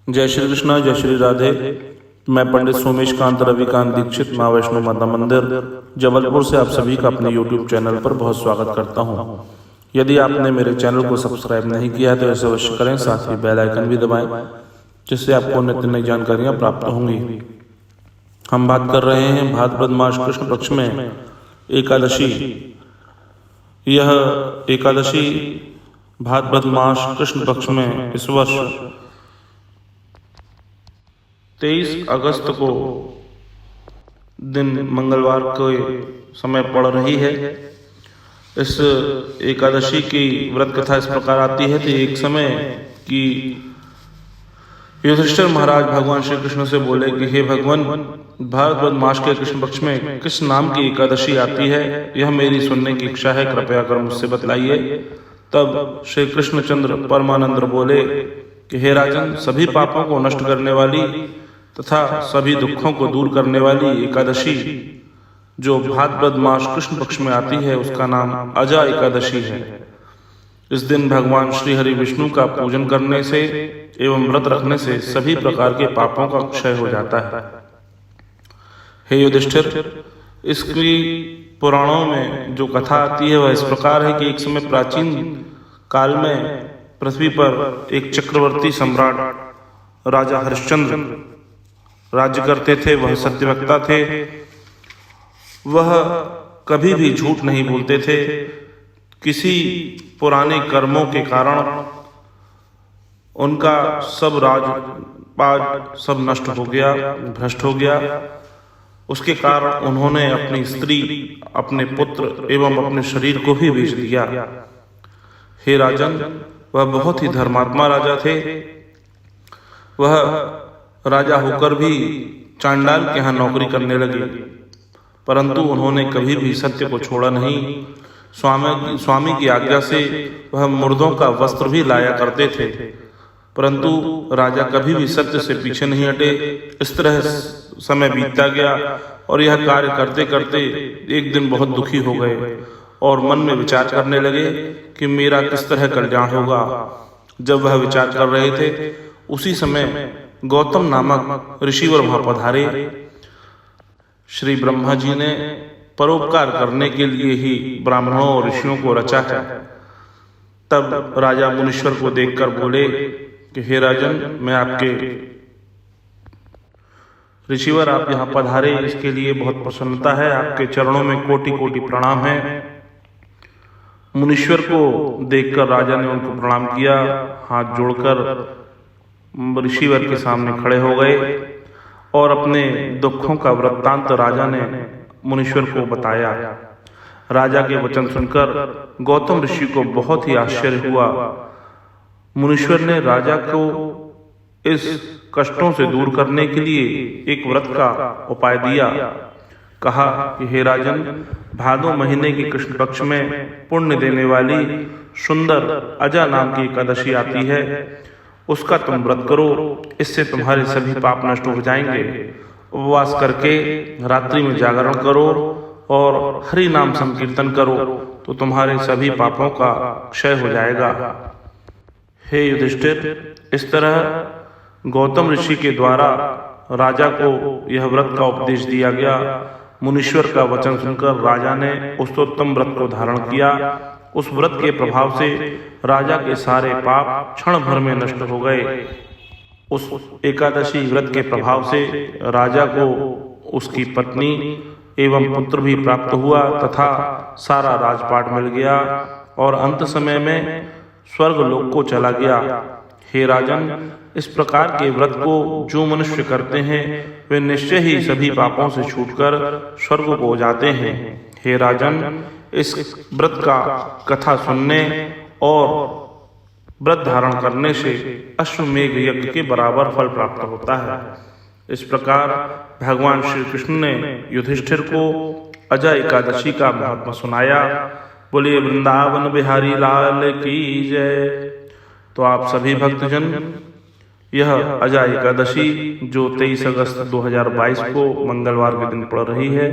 जय श्री कृष्णा, जय श्री राधे। मैं पंडित सोमेश कांत रविकांत दीक्षित माँ वैष्णो माता मंदिर जबलपुर से आप सभी का अपने YouTube चैनल पर बहुत स्वागत करता हूँ। यदि आपने मेरे चैनल को सब्सक्राइब नहीं किया है तो ऐसे अवश्य करें, साथ ही बेल आइकन भी दबाएं जिससे आपको नित्य नई जानकारियाँ प्राप्त होंगी। हम बात कर रहे हैं भाद्रपद मास कृष्ण पक्ष में एकादशी। यह एकादशी भाद्रपद मास कृष्ण पक्ष में इस वर्ष 23 अगस्त को दिन मंगलवार के समय पड़ रही है। इस एकादशी की व्रत कथा इस प्रकार आती है कि एक समय कि युधिष्ठिर महाराज भगवान श्री कृष्ण से बोले कि हे भगवान, भाद्रपद मास के कृष्ण पक्ष में किस नाम की एकादशी आती है, यह मेरी सुनने की इच्छा है, कृपया कर मुझसे बतलाइए। तब श्री कृष्णचंद्र परमानंद बोले कि हे राजन, सभी पापों को नष्ट करने वाली तथा सभी दुखों को दूर करने वाली एकादशी जो भाद्रपद मास कृष्ण पक्ष में आती है उसका नाम अजा एकादशी है। इस दिन भगवान श्री हरि विष्णु का पूजन करने से एवं व्रत रखने से सभी प्रकार के पापों का क्षय हो जाता है। हे युधिष्ठिर, इसकी पुराणों में जो कथा आती है वह इस प्रकार है कि एक समय प्राचीन काल में पृथ्वी पर एक चक्रवर्ती सम्राट राजा हरिश्चंद्र राज्य करते थे। वह सत्यवक्ता थे, वह कभी भी झूठ नहीं बोलते थे। किसी पुराने कर्मों के कारण उनका सब राजपाट सब नष्ट हो गया, भ्रष्ट हो गया। उसके कारण उन्होंने अपनी स्त्री, अपने पुत्र एवं अपने शरीर को भी बेच दिया। हे राजन, वह बहुत ही धर्मात्मा राजा थे। वह राजा होकर भी चांडाल के यहाँ नौकरी करने लगे, परंतु उन्होंने कभी भी सत्य को छोड़ा नहीं। स्वामी की आज्ञा से वह मुर्दों का वस्त्र भी लाया करते थे, परंतु राजा कभी भी सत्य से पीछे नहीं हटे। इस तरह समय बीतता गया और यह कार्य करते करते एक दिन बहुत दुखी हो गए और मन में विचार करने लगे कि मेरा किस तरह कल्याण होगा। जब वह विचार कर रहे थे उसी समय गौतम नामक ऋषिवर वहां पधारे। श्री ब्रह्मा जी ने परोपकार करने के लिए ही ब्राह्मणों और ऋषियों को रचा है। तब राजा मुनीश्वर को देखकर बोले कि हे राजन, मैं आपके ऋषिवर, आप यहाँ पधारे इसके लिए बहुत प्रसन्नता है। आपके चरणों में कोटि कोटि प्रणाम है। मुनीश्वर को देखकर राजा ने उनको प्रणाम किया, हाथ जोड़कर ऋषिवर के सामने खड़े हो गए और अपने दुखों का वृत्तांत राजा ने मुनीश्वर को बताया। राजा के वचन सुनकर गौतम ऋषि को बहुत ही आश्चर्य हुआ। मुनीश्वर ने राजा को इस कष्टों से दूर करने के लिए एक व्रत का उपाय दिया। कहा कि हे राजन, भादो महीने के कृष्ण पक्ष में पुण्य देने वाली सुंदर अजा नाम की एकादशी आती है, उसका तुम व्रत करो, इससे तुम्हारे सभी पाप नष्ट हो जाएंगे। उपवास करके रात्रि में जागरण करो और हरि नाम संकीर्तन करो तो तुम्हारे सभी पापों का क्षय हो जाएगा। हे युधिष्ठिर, इस तरह गौतम ऋषि के द्वारा राजा को यह व्रत का उपदेश दिया गया। मुनीश्वर का वचन सुनकर राजा ने उस उत्तम व्रत को धारण किया। उस व्रत के प्रभाव से राजा के सारे पाप क्षण भर में नष्ट हो गए। उस एकादशी व्रत के प्रभाव से राजा को उसकी पत्नी एवं पुत्र भी प्राप्त हुआ तथा सारा राजपाट मिल गया और अंत समय में स्वर्ग लोक को चला गया। हे राजन, इस प्रकार के व्रत को जो मनुष्य करते हैं वे निश्चय ही सभी पापों से छूटकर स्वर्ग को जाते हैं। हे राजन, इस व्रत का कथा सुनने और व्रत धारण करने से अश्वमेघ यज्ञ के बराबर फल प्राप्त होता है। इस प्रकार भगवान श्री कृष्ण ने युधिष्ठिर को अजा एकादशी का महत्व सुनाया। बोलिए वृंदावन बिहारी लाल की जय। तो आप सभी भक्तजन, यह अजा एकादशी जो 23 अगस्त 2022 को मंगलवार के दिन पड़ रही है,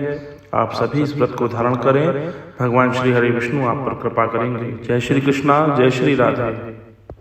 आप सभी इस व्रत को धारण करें। भगवान श्री हरि विष्णु आप पर कृपा करेंगे। जय श्री कृष्णा, जय श्री राधे।